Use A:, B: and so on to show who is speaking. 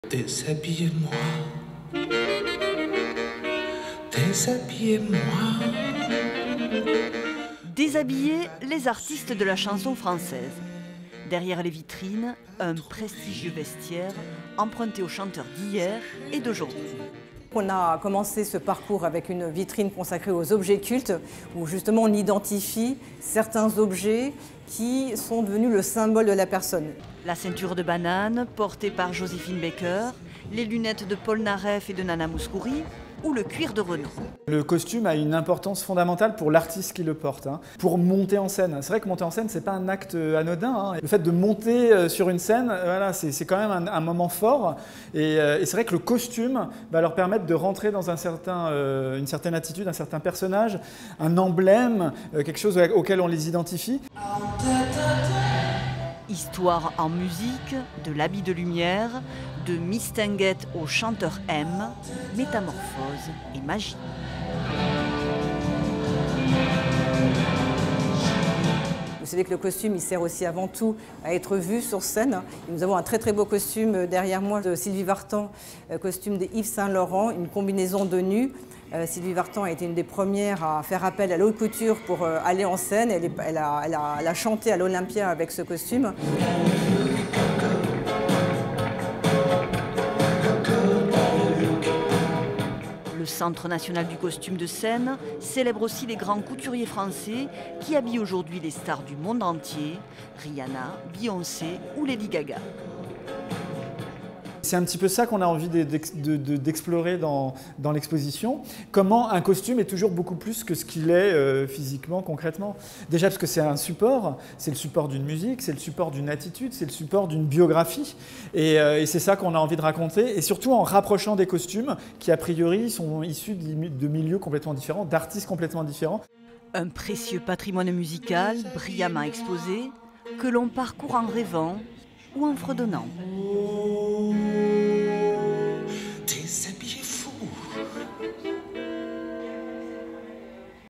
A: Déshabillez-moi, déshabillez-moi.
B: Déshabiller les artistes de la chanson française. Derrière les vitrines, un prestigieux vestiaire emprunté aux chanteurs d'hier et d'aujourd'hui.
C: On a commencé ce parcours avec une vitrine consacrée aux objets cultes, où justement on identifie certains objets qui sont devenus le symbole de la personne.
B: La ceinture de banane portée par Joséphine Baker, les lunettes de Paul Naref et de Nana Mouskouri, ou le cuir de Renaud.
D: Le costume a une importance fondamentale pour l'artiste qui le porte, pour monter en scène. C'est vrai que monter en scène, c'est pas un acte anodin. Le fait de monter sur une scène, voilà, c'est quand même un moment fort. Et c'est vrai que le costume va leur permettre de rentrer dans une certaine attitude, un certain personnage, un emblème, quelque chose auquel on les identifie.
B: Histoire en musique, de l'habit de lumière, de Mistinguett au chanteur M, métamorphose et magie.
C: Vous savez que le costume, il sert aussi avant tout à être vu sur scène. Et nous avons un très très beau costume derrière moi de Sylvie Vartan, costume de Yves Saint Laurent, une combinaison de nu. Sylvie Vartan a été une des premières à faire appel à la haute couture pour aller en scène. Elle a chanté à l'Olympia avec ce costume.
B: Le Centre national du costume de scène célèbre aussi les grands couturiers français qui habillent aujourd'hui les stars du monde entier, Rihanna, Beyoncé ou Lady Gaga.
D: C'est un petit peu ça qu'on a envie d'explorer dans l'exposition. Comment un costume est toujours beaucoup plus que ce qu'il est physiquement, concrètement. Déjà parce que c'est un support, c'est le support d'une musique, c'est le support d'une attitude, c'est le support d'une biographie. Et c'est ça qu'on a envie de raconter. Et surtout en rapprochant des costumes qui, a priori, sont issus de milieux complètement différents, d'artistes complètement différents.
B: Un précieux patrimoine musical brillamment exposé que l'on parcourt en rêvant ou en fredonnant.